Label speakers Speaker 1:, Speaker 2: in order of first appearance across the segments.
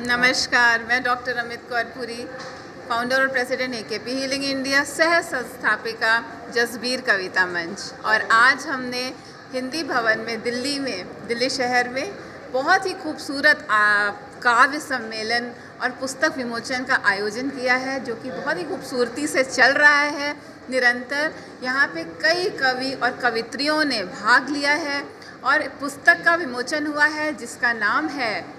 Speaker 1: नमस्कार, मैं doctor Amit Kaur Puri, founder और प्रेसिडेंट एकेपी हीलिंग इंडिया, सह संस्थापिका जसबीर कविता मंच। और आज हमने हिंदी भवन में दिल्ली शहर में बहुत ही खूबसूरत काव्य सम्मेलन और पुस्तक विमोचन का आयोजन किया है, जो कि बहुत ही खूबसूरती से चल रहा है निरंतर। यहाँ पे कई कवि और कवित्रियों ने भाग लिया है और पुस्तक का विमोचन हुआ है, जिसका नाम है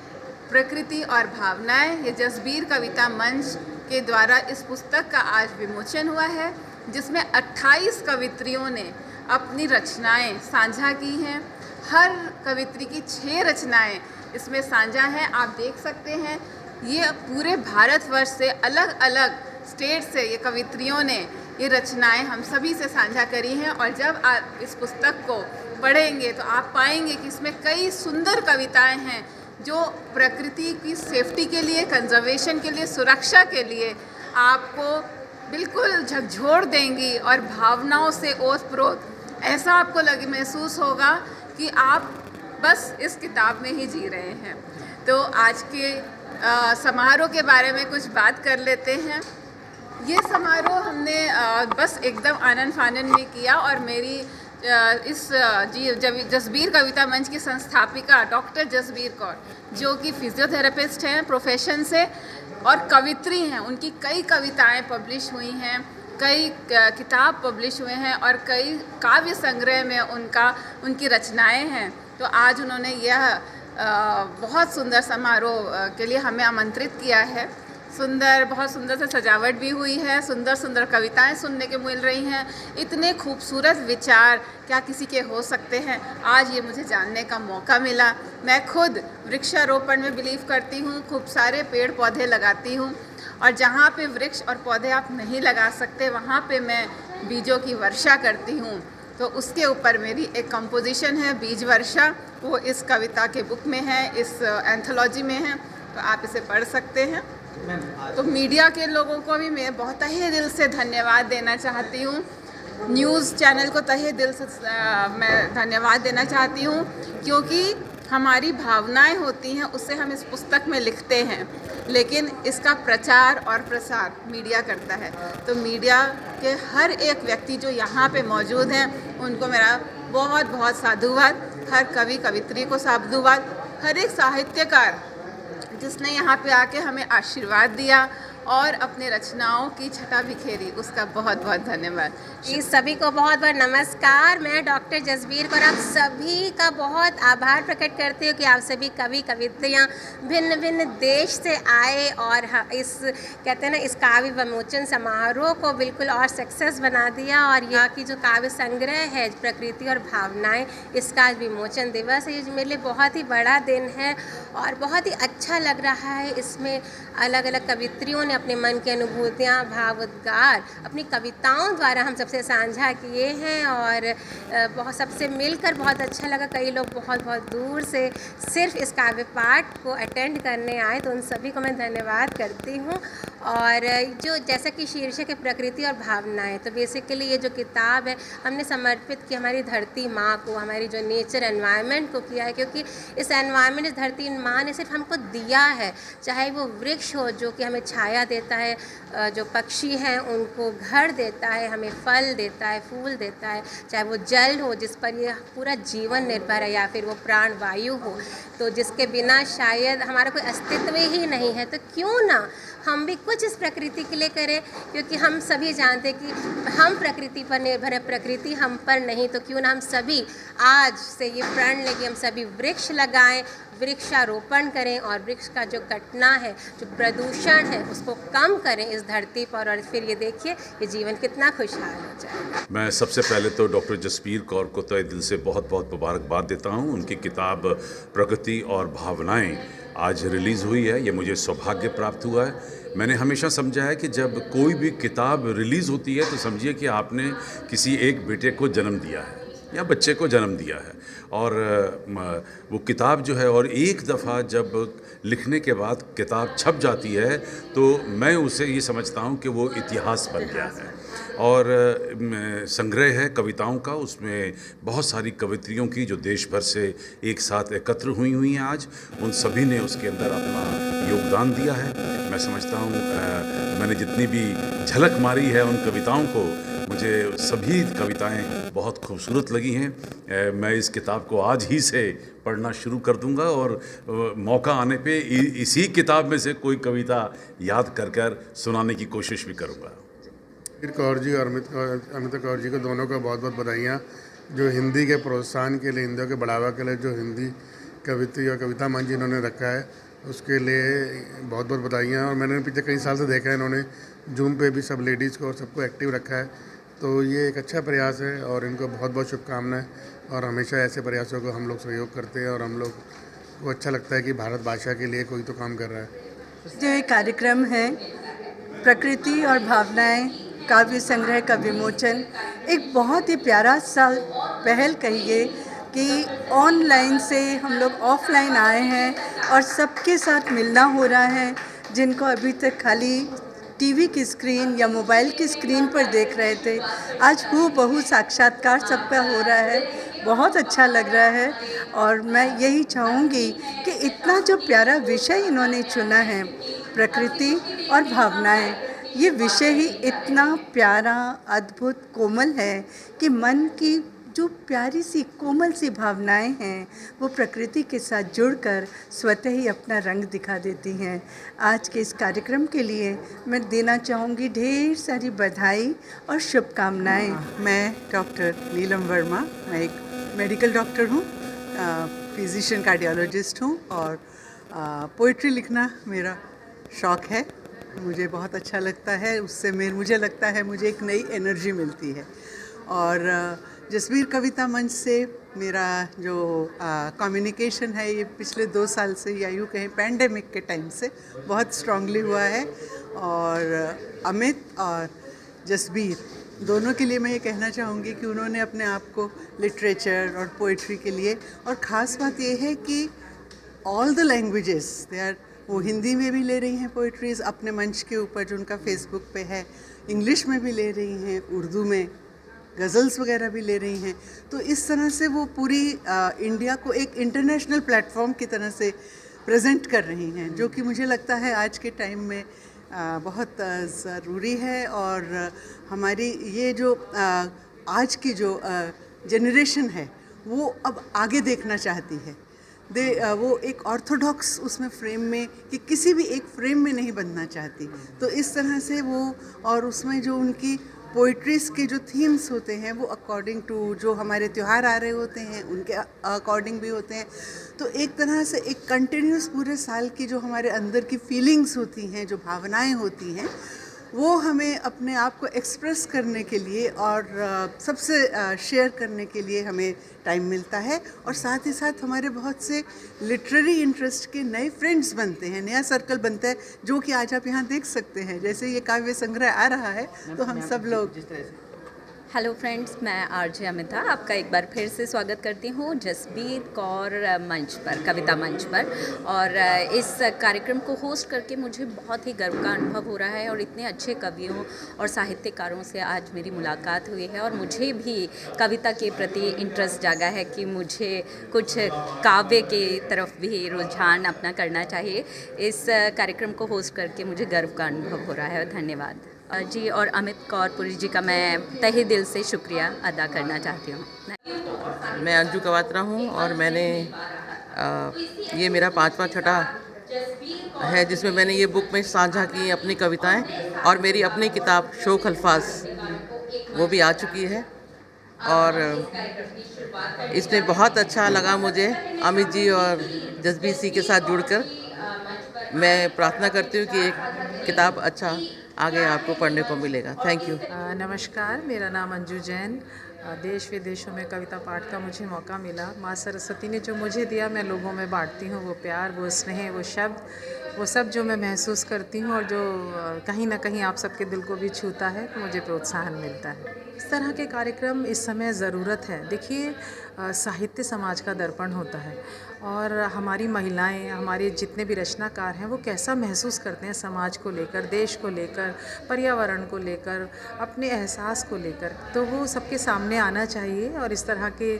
Speaker 1: प्रकृति और भावनाएं। ये जसबीर कविता मंच के द्वारा इस पुस्तक का आज विमोचन हुआ है, जिसमें 28 कवित्रियों ने अपनी रचनाएं साझा की हैं। हर कवित्री की 6 रचनाएं इसमें साझा हैं। आप देख सकते हैं, ये पूरे भारतवर्ष से अलग अलग स्टेट से ये कवित्रियों ने ये रचनाएं हम सभी से साझा करी हैं। और जब आप इस पुस्तक को पढ़ेंगे तो आप पाएंगे कि इसमें कई सुंदर कविताएं हैं जो प्रकृति की सेफ्टी के लिए, कंजर्वेशन के लिए, सुरक्षा के लिए आपको बिल्कुल झकझोर देंगी और भावनाओं से ओतप्रोत ऐसा आपको महसूस होगा कि आप बस इस किताब में ही जी रहे हैं। तो आज के समारोह के बारे में कुछ बात कर लेते हैं। ये समारोह हमने बस एकदम आनन फानन में किया और मेरी जसबीर कविता मंच की संस्थापिका डॉक्टर जसबीर कौर, जो कि फिजियोथेरेपिस्ट हैं प्रोफेशन से और कवित्री हैं, उनकी कई कविताएं पब्लिश हुई हैं, कई किताब पब्लिश हुए हैं और कई काव्य संग्रह में उनकी रचनाएं हैं। तो आज उन्होंने यह बहुत सुंदर समारोह के लिए हमें आमंत्रित किया है। बहुत सुंदर से सजावट भी हुई है, सुंदर सुंदर कविताएं सुनने के मिल रही हैं। इतने खूबसूरत विचार क्या किसी के हो सकते हैं, आज ये मुझे जानने का मौका मिला। मैं खुद वृक्षारोपण में बिलीव करती हूँ, खूब सारे पेड़ पौधे लगाती हूँ और जहाँ पे वृक्ष और पौधे आप नहीं लगा सकते, वहाँ पे मैं बीजों की वर्षा करती हूँ। तो उसके ऊपर मेरी एक कंपोजिशन है, बीज वर्षा, वो इस कविता के बुक में है, इस एंथोलॉजी में है, तो आप इसे पढ़ सकते हैं। तो मीडिया के लोगों को भी मैं बहुत तहे दिल से धन्यवाद देना चाहती हूँ। न्यूज़ चैनल को तहे दिल से मैं धन्यवाद देना चाहती हूँ, क्योंकि हमारी भावनाएं होती हैं, उससे हम इस पुस्तक में लिखते हैं, लेकिन इसका प्रचार और प्रसार मीडिया करता है। तो मीडिया के हर एक व्यक्ति जो यहाँ पे मौजूद हैं, उनको मेरा बहुत बहुत साधुवाद। हर कवि कवित्री को साधुवाद। हर एक साहित्यकार जिसने यहाँ पे आके हमें आशीर्वाद दिया और अपने रचनाओं की छटा बिखेरी, उसका बहुत बहुत धन्यवाद।
Speaker 2: इस सभी को बहुत बहुत नमस्कार। मैं डॉक्टर जसबीर कौर आप सभी का बहुत आभार प्रकट करती हूँ कि आप सभी कवि कवित्रियाँ भिन्न भिन्न देश से आए और इस कहते हैं ना, इस काव्य विमोचन समारोह को बिल्कुल और सक्सेस बना दिया। और यहाँ की जो काव्य संग्रह है प्रकृति और भावनाएं, इसका आज विमोचन दिवस है। ये मेरे लिए बहुत ही बड़ा दिन है और बहुत ही अच्छा लग रहा है। इसमें अलग अलग कवित्रियों ने अपने मन की अनुभूतियाँ, भावोद्गार अपनी कविताओं द्वारा हम सबसे साझा किए हैं और बहुत सबसे मिलकर बहुत अच्छा लगा। कई लोग बहुत बहुत दूर से सिर्फ इस काव्य पाठ को अटेंड करने आए, तो उन सभी को मैं धन्यवाद करती हूँ। और जो जैसा कि शीर्षक है प्रकृति और भावनाएं, तो बेसिकली ये जो किताब है हमने समर्पित की हमारी धरती माँ को, हमारी जो नेचर एनवायरनमेंट को किया है, क्योंकि इस एनवायरनमेंट, इस धरती माँ ने सिर्फ हमको दिया है, चाहे वो वृक्ष हो जो कि हमें छाया देता है, जो पक्षी हैं उनको घर देता है, हमें फल देता है, फूल देता है, चाहे वो जल हो जिस पर ये पूरा जीवन निर्भर है, या फिर वो प्राण वायु हो, तो जिसके बिना शायद हमारा कोई अस्तित्व ही नहीं है। तो क्यों ना हम भी कुछ इस प्रकृति के लिए करें, क्योंकि हम सभी जानते हैं कि हम प्रकृति पर निर्भर है, प्रकृति हम पर नहीं। तो क्यों ना हम सभी आज से ये प्रण लें कि हम सभी वृक्ष लगाएं, वृक्षारोपण करें और वृक्ष का जो कटना है, जो प्रदूषण है, उसको कम करें इस धरती पर। और फिर ये देखिए ये जीवन कितना खुशहाल हो जाएगा।
Speaker 3: मैं सबसे पहले तो डॉक्टर जसबीर कौर को तहे दिल से बहुत बहुत मुबारकबाद देता हूँ। उनकी किताब प्रकृति और भावनाएं आज रिलीज़ हुई है, ये मुझे सौभाग्य प्राप्त हुआ है। मैंने हमेशा समझा है कि जब कोई भी किताब रिलीज़ होती है तो समझिए कि आपने किसी एक बेटे को जन्म दिया है या बच्चे को जन्म दिया है। और वो किताब जो है, और एक दफ़ा जब लिखने के बाद किताब छप जाती है तो मैं उसे ये समझता हूँ कि वो इतिहास बन गया है। और संग्रह है कविताओं का, उसमें बहुत सारी कवित्रियों की जो देश भर से एक साथ एकत्र हुई हैं आज, उन सभी ने उसके अंदर अपना योगदान दिया है। मैं समझता हूँ मैंने जितनी भी झलक मारी है उन कविताओं को, मुझे सभी कविताएं बहुत खूबसूरत लगी हैं। मैं इस किताब को आज ही से पढ़ना शुरू कर दूंगा और मौका आने पे इसी किताब में से कोई कविता याद कर सुनाने की कोशिश भी करूंगा।
Speaker 4: जसबीर कौर जी और अमिता कौर जी को दोनों को बहुत बहुत बधाइयाँ, जो हिंदी के प्रोत्साहन के लिए, हिंदी के बढ़ावा के लिए जो हिंदी कवित्री और कविता मंच इन्होंने रखा है उसके लिए बहुत बहुत बधाइयाँ। और मैंने पिछले कई साल से देखा है, इन्होंने जूम पे भी सब लेडीज़ को और सबको एक्टिव रखा है, तो ये एक अच्छा प्रयास है और इनको बहुत बहुत शुभकामनाएं। और हमेशा ऐसे प्रयासों को हम लोग सहयोग करते हैं और हम लोग को अच्छा लगता है कि भारत भाषा के लिए कोई तो काम कर रहा है।
Speaker 5: जो ये कार्यक्रम है प्रकृति और भावनाएं काव्य संग्रह का विमोचन, एक बहुत ही प्यारा सा पहल कहिए कि ऑनलाइन से हम लोग ऑफलाइन आए हैं और सबके साथ मिलना हो रहा है, जिनको अभी तक खाली टीवी की स्क्रीन या मोबाइल की स्क्रीन पर देख रहे थे, आज हूबहू साक्षात्कार सबका हो रहा है। बहुत अच्छा लग रहा है और मैं यही चाहूँगी कि इतना जो प्यारा विषय इन्होंने चुना है, प्रकृति और भावनाएं, ये विषय ही इतना प्यारा, अद्भुत, कोमल है कि मन की जो प्यारी सी कोमल सी भावनाएं हैं वो प्रकृति के साथ जुड़कर स्वतः ही अपना रंग दिखा देती हैं। आज के इस कार्यक्रम के लिए मैं देना चाहूँगी ढेर सारी बधाई और शुभकामनाएं।
Speaker 6: मैं डॉक्टर नीलम वर्मा, मैं एक मेडिकल डॉक्टर हूँ, फिजिशियन कार्डियोलॉजिस्ट हूँ और पोइट्री लिखना मेरा शौक़ है। मुझे बहुत अच्छा लगता है, उससे मुझे लगता है मुझे एक नई एनर्जी मिलती है। और जसबीर कविता मंच से मेरा जो कम्युनिकेशन है ये पिछले 2 साल से, या यूँ कहें पैंडेमिक के टाइम से बहुत स्ट्रांगली हुआ है। और अमित और जसबीर दोनों के लिए मैं ये कहना चाहूँगी कि उन्होंने अपने आप को लिटरेचर और पोइट्री के लिए, और ख़ास बात ये है कि all the languages they are, वो हिंदी में भी ले रही हैं पोइट्रीज़ अपने मंच के ऊपर जो उनका फेसबुक पे है, इंग्लिश में भी ले रही हैं, उर्दू में गज़ल्स वगैरह भी ले रही हैं। तो इस तरह से वो पूरी इंडिया को एक इंटरनेशनल प्लेटफॉर्म की तरह से प्रेजेंट कर रही हैं, जो कि मुझे लगता है आज के टाइम में बहुत ज़रूरी है। और हमारी ये जो आज की जो जनरेशन है वो अब आगे देखना चाहती है। वो एक ऑर्थोडॉक्स उसमें फ्रेम में, कि किसी भी एक फ्रेम में नहीं बनना चाहती। तो इस तरह से वो, और उसमें जो उनकी पोइट्रीज़ के जो थीम्स होते हैं वो अकॉर्डिंग टू जो हमारे त्यौहार आ रहे होते हैं उनके अकॉर्डिंग भी होते हैं। तो एक तरह से एक कंटिन्यूस पूरे साल की जो हमारे अंदर की फीलिंग्स होती हैं, जो भावनाएं होती हैं, वो हमें अपने आप को एक्सप्रेस करने के लिए और सबसे शेयर करने के लिए हमें टाइम मिलता है। और साथ ही साथ हमारे बहुत से लिटरेरी इंटरेस्ट के नए फ्रेंड्स बनते हैं, नया सर्कल बनता है, जो कि आज आप यहाँ देख सकते हैं। जैसे ये काव्य संग्रह आ रहा है तो हम सब लोग।
Speaker 7: हेलो फ्रेंड्स, मैं आरजे अमिता आपका एक बार फिर से स्वागत करती हूँ जसबीर कौर मंच पर, कविता मंच पर। और इस कार्यक्रम को होस्ट करके मुझे बहुत ही गर्व का अनुभव हो रहा है और इतने अच्छे कवियों और साहित्यकारों से आज मेरी मुलाकात हुई है और मुझे भी कविता के प्रति इंटरेस्ट जागा है कि मुझे कुछ काव्य के तरफ भी रुझान अपना करना चाहिए। इस कार्यक्रम को होस्ट करके मुझे गर्व का अनुभव हो रहा है। धन्यवाद जी। और अमित कौरपुरी जी का मैं तहे दिल से शुक्रिया अदा करना चाहती हूँ।
Speaker 8: मैं अंजू कवात्रा हूँ और मैंने ये मेरा 5वां छठा है जिसमें मैंने ये बुक में साझा की अपनी कविताएं, और मेरी अपनी किताब शोख अल्फाज वो भी आ चुकी है। और इसमें बहुत अच्छा लगा मुझे अमित जी और जसबीर सी के साथ जुड़कर। मैं प्रार्थना करती हूँ कि एक किताब अच्छा आगे आपको पढ़ने को मिलेगा। Thank you.
Speaker 9: नमस्कार, मेरा नाम अंजू जैन। देश विदेशों में कविता पाठ का मुझे मौका मिला। माँ सरस्वती ने जो मुझे दिया मैं लोगों में बांटती हूँ, वो प्यार, वो स्नेह, वो शब्द, वो सब जो मैं महसूस करती हूँ और जो कहीं ना कहीं आप सबके दिल को भी छूता है, तो मुझे प्रोत्साहन मिलता है। इस तरह के कार्यक्रम इस समय ज़रूरत है। देखिए, साहित्य समाज का दर्पण होता है और हमारी महिलाएं, हमारे जितने भी रचनाकार हैं वो कैसा महसूस करते हैं समाज को लेकर, देश को लेकर, पर्यावरण को लेकर, अपने एहसास को लेकर। तो वो सबके सामने आना चाहिए और इस तरह के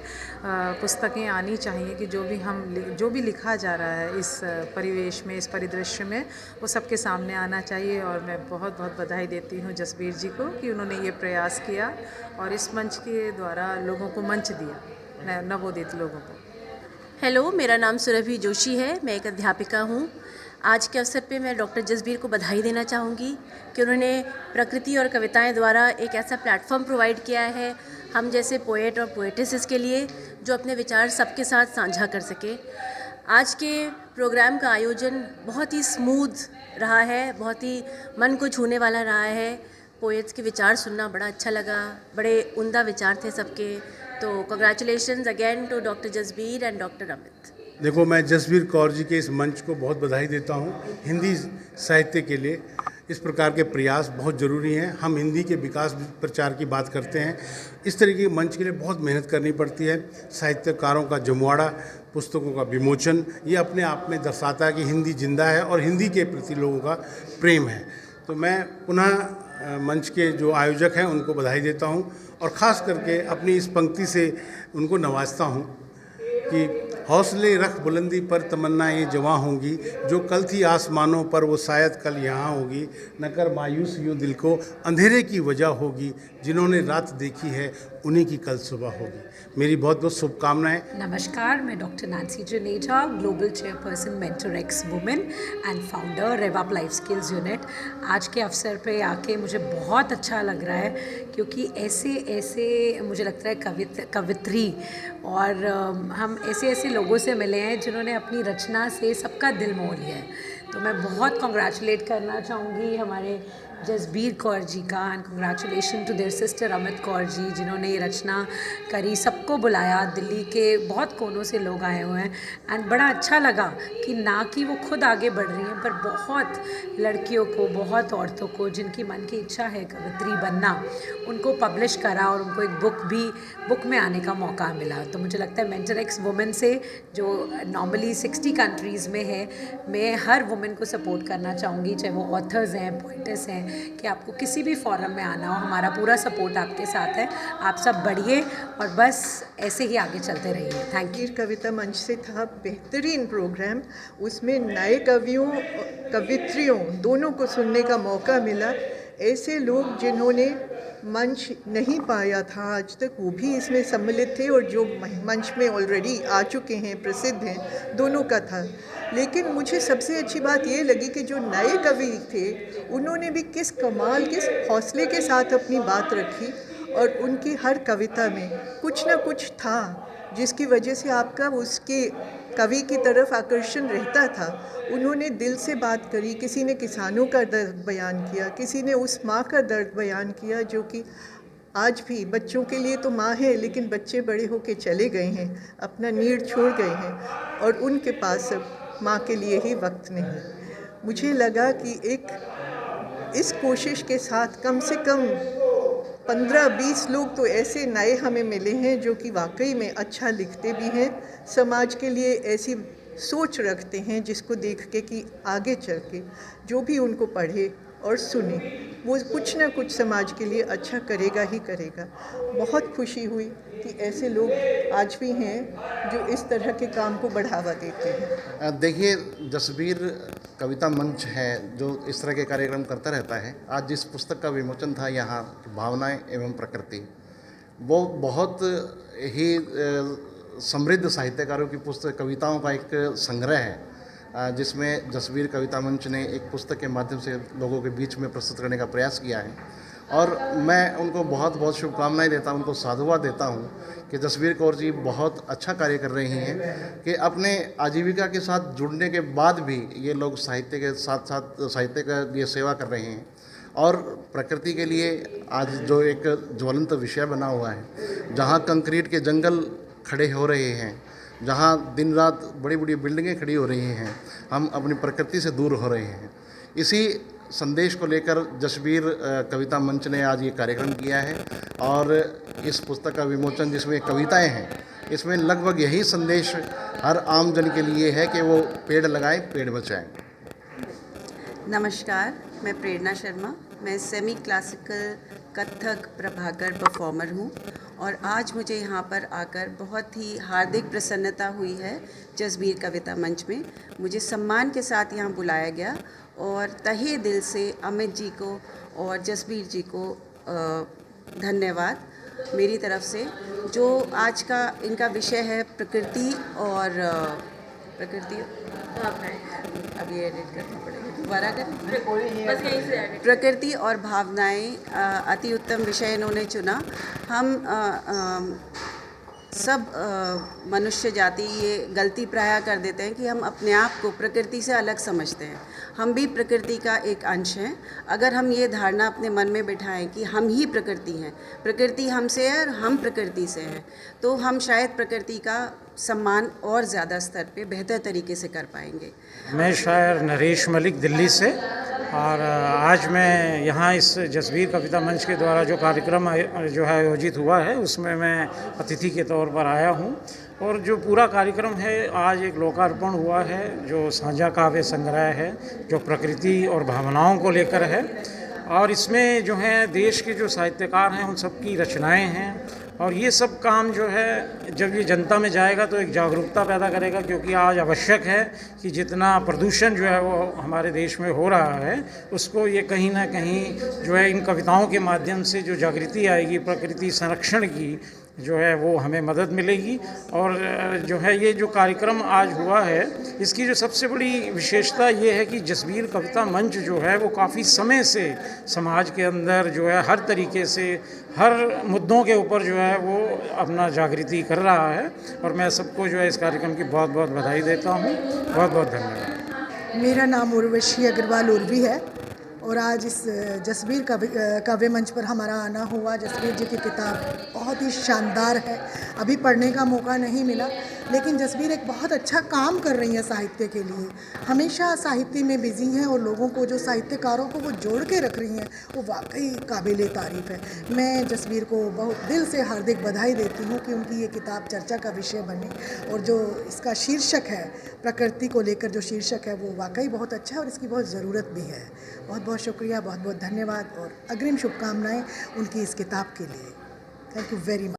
Speaker 9: पुस्तकें आनी चाहिए कि जो भी लिखा जा रहा है इस परिवेश में, इस परिदृश्य में, वो सबके सामने आना चाहिए। और मैं बहुत बहुत बधाई देती हूँ जसबीर जी को कि उन्होंने ये प्रयास किया और इस मंच के द्वारा लोगों को मंच दिया, नवोदित लोगों को।
Speaker 10: हेलो, मेरा नाम सुरभि जोशी है, मैं एक अध्यापिका हूँ। आज के अवसर पे मैं डॉक्टर जसबीर को बधाई देना चाहूँगी कि उन्होंने प्रकृति और कविताएं द्वारा एक ऐसा प्लेटफॉर्म प्रोवाइड किया है हम जैसे पोएट और पोएटिसेस के लिए, जो अपने विचार सबके साथ साझा कर सके। आज के प्रोग्राम का आयोजन बहुत ही स्मूथ रहा है, बहुत ही मन को छूने वाला रहा है। पोएट्स के विचार सुनना बड़ा अच्छा लगा, बड़े उम्दा विचार थे सबके। तो congratulations again to doctor Jasbir and doctor Amit.
Speaker 11: देखो, मैं जसबीर कौर जी के इस मंच को बहुत बधाई देता हूँ। हिंदी साहित्य के लिए इस प्रकार के प्रयास बहुत ज़रूरी हैं। हम हिंदी के विकास प्रचार की बात करते हैं, इस तरीके के मंच के लिए बहुत मेहनत करनी पड़ती है। साहित्यकारों का जमवाड़ा, पुस्तकों का विमोचन, ये अपने आप में दर्शाता है कि हिंदी जिंदा है और हिंदी के प्रति लोगों का प्रेम है। तो मैं पुनः मंच के जो आयोजक हैं उनको बधाई देता हूं और ख़ास करके अपनी इस पंक्ति से उनको नवाजता हूं कि हौसले रख बुलंदी पर तमन्नाएं जवां होंगी, जो कल थी आसमानों पर वो शायद कल यहाँ होगी। न कर मायूस यूँ दिल को, अंधेरे की वजह होगी, जिन्होंने रात देखी है उन्हीं की कल सुबह होगी। मेरी बहुत बहुत शुभकामनाएं।
Speaker 12: नमस्कार, मैं doctor Nancy Janeja, global chairperson mentor X women and founder रेवाप लाइफ स्किल्स यूनिट। आज के अवसर पे आके मुझे बहुत अच्छा लग रहा है, क्योंकि ऐसे मुझे लगता है कवित्री और हम ऐसे लोगों से मिले हैं जिन्होंने अपनी रचना से सबका दिल मोह लिया है। तो मैं बहुत कंग्रेचुलेट करना चाहूँगी हमारे जसबीर कौर जी का, and congratulation to their sister Amit Kaur ji, जिन्होंने ये रचना करी, सबको बुलाया, दिल्ली के बहुत कोनों से लोग आए हुए हैं। एंड बड़ा अच्छा लगा कि ना कि वो खुद आगे बढ़ रही हैं, पर बहुत लड़कियों को, बहुत औरतों को जिनकी मन की इच्छा है कवित्री बनना, उनको पब्लिश करा और उनको एक बुक में आने का मौका मिला। तो मुझे लगता है मेंटर एक्स वुमेन से, जो नॉर्मली 60 कंट्रीज़ में है, मैं हर वुमेन को सपोर्ट करना चाहूँगी, चाहे वो ऑथर्स हैं, पोइटेस हैं, कि आपको किसी भी फॉरम में आना हो, हमारा पूरा सपोर्ट आपके साथ है। आप सब बढ़िए और बस ऐसे ही आगे चलते रहिए। Thank you.
Speaker 13: कविता मंच से था बेहतरीन प्रोग्राम, उसमें नए कवियों कवित्रियों दोनों को सुनने का मौका मिला। ऐसे लोग जिन्होंने मंच नहीं पाया था आज तक, वो भी इसमें सम्मिलित थे, और जो मंच में ऑलरेडी आ चुके हैं, प्रसिद्ध हैं, दोनों का था। लेकिन मुझे सबसे अच्छी बात ये लगी कि जो नए कवि थे उन्होंने भी किस कमाल, किस हौसले के साथ अपनी बात रखी, और उनकी हर कविता में कुछ ना कुछ था जिसकी वजह से आपका उसके कवि की तरफ आकर्षण रहता था। उन्होंने दिल से बात करी, किसी ने किसानों का दर्द बयान किया, किसी ने उस माँ का दर्द बयान किया जो कि आज भी बच्चों के लिए तो माँ है, लेकिन बच्चे बड़े होके चले गए हैं, अपना नीड़ छोड़ गए हैं, और उनके पास अब माँ के लिए ही वक्त नहीं। मुझे लगा कि इस कोशिश के साथ कम से कम 15-20 लोग तो ऐसे नए हमें मिले हैं जो कि वाकई में अच्छा लिखते भी हैं, समाज के लिए ऐसी सोच रखते हैं जिसको देख के कि आगे चल के जो भी उनको पढ़े और सुने वो कुछ ना कुछ समाज के लिए अच्छा करेगा ही करेगा। बहुत खुशी हुई कि ऐसे लोग आज भी हैं जो इस तरह के काम को बढ़ावा देते हैं।
Speaker 14: देखिए, जसबीर कविता मंच है जो इस तरह के कार्यक्रम करता रहता है। आज जिस पुस्तक का विमोचन था यहाँ, भावनाएं एवं प्रकृति, वो बहुत ही समृद्ध साहित्यकारों की पुस्तक, कविताओं का एक संग्रह है, जिसमें जसबीर कविता मंच ने एक पुस्तक के माध्यम से लोगों के बीच में प्रस्तुत करने का प्रयास किया है। और मैं उनको बहुत बहुत शुभकामनाएं देता हूं, उनको साधुवाद देता हूं कि जसबीर कौर जी बहुत अच्छा कार्य कर रही हैं कि अपने आजीविका के साथ जुड़ने के बाद भी ये लोग साहित्य के साथ साथ साहित्य का लिए सेवा कर रहे हैं। और प्रकृति के लिए आज जो एक ज्वलंत विषय बना हुआ है, जहाँ कंक्रीट के जंगल खड़े हो रहे हैं, जहाँ दिन रात बड़ी बड़ी बिल्डिंगें खड़ी हो रही हैं, हम अपनी प्रकृति से दूर हो रहे हैं। इसी संदेश को लेकर जसबीर कविता मंच ने आज ये कार्यक्रम किया है, और इस पुस्तक का विमोचन जिसमें कविताएं हैं इसमें लगभग यही संदेश हर आम जन के लिए है कि वो पेड़ लगाएं, पेड़ बचाएं।
Speaker 5: नमस्कार, मैं प्रेरणा शर्मा। मैं semi classical Kathak Prabhakar performer हूँ और आज मुझे यहाँ पर आकर बहुत ही हार्दिक प्रसन्नता हुई है। जसबीर कविता मंच में मुझे सम्मान के साथ यहाँ बुलाया गया और तहे दिल से अमित जी को और जसबीर जी को धन्यवाद मेरी तरफ से। जो आज का इनका विषय है प्रकृति और अब ये एडिट करना पड़ेगा, दोबारा करें। प्रकृति और भावनाएं, अति उत्तम विषय इन्होंने चुना। हम सब मनुष्य जाति ये गलती प्रायः कर देते हैं कि हम अपने आप को प्रकृति से अलग समझते हैं। हम भी प्रकृति का एक अंश हैं। अगर हम ये धारणा अपने मन में बिठाएं कि हम ही प्रकृति हैं, प्रकृति हमसे है और हम प्रकृति से हैं, तो हम शायद प्रकृति का सम्मान और ज़्यादा स्तर पे बेहतर तरीके से कर पाएंगे।
Speaker 15: मैं शायर नरेश मलिक दिल्ली से, और आज मैं यहाँ इस जसबीर कविता मंच के द्वारा जो कार्यक्रम जो है आयोजित हुआ है उसमें मैं अतिथि के तौर पर आया हूँ। और जो पूरा कार्यक्रम है आज एक लोकार्पण हुआ है जो साझा काव्य संग्रह है जो प्रकृति और भावनाओं को लेकर है, और इसमें जो है देश के जो साहित्यकार हैं उन सब की रचनाएँ हैं। और ये सब काम जो है जब ये जनता में जाएगा तो एक जागरूकता पैदा करेगा, क्योंकि आज आवश्यक है कि जितना प्रदूषण जो है वो हमारे देश में हो रहा है उसको ये कहीं ना कहीं जो है इन कविताओं के माध्यम से जो जागृति आएगी प्रकृति संरक्षण की जो है वो हमें मदद मिलेगी। और जो है ये जो कार्यक्रम आज हुआ है इसकी जो सबसे बड़ी विशेषता ये है कि जसबीर कविता मंच जो है वो काफ़ी समय से समाज के अंदर जो है हर तरीके से हर मुद्दों के ऊपर जो है वो अपना जागृति कर रहा है। और मैं सबको जो है इस कार्यक्रम की बहुत बहुत बधाई देता हूँ। बहुत बहुत धन्यवाद।
Speaker 16: मेरा नाम उर्वशी अग्रवाल उर्वी है और आज इस जसबीर काव्य मंच पर हमारा आना हुआ। जसबीर जी की किताब बहुत ही शानदार है, अभी पढ़ने का मौका नहीं मिला, लेकिन जसबीर एक बहुत अच्छा काम कर रही हैं साहित्य के लिए। हमेशा साहित्य में बिजी हैं और लोगों को, जो साहित्यकारों को वो जोड़ के रख रही हैं, वो वाकई काबिल तारीफ़ है। मैं जसबीर को बहुत दिल से हार्दिक बधाई देती हूँ कि उनकी ये किताब चर्चा का विषय बनी, और जो इसका शीर्षक है प्रकृति को लेकर जो शीर्षक है वो वाकई बहुत अच्छा है और इसकी बहुत ज़रूरत भी है। बहुत बहुत शुक्रिया, बहुत बहुत धन्यवाद और अग्रिम शुभकामनाएं उनकी इस किताब के लिए। Thank you very much.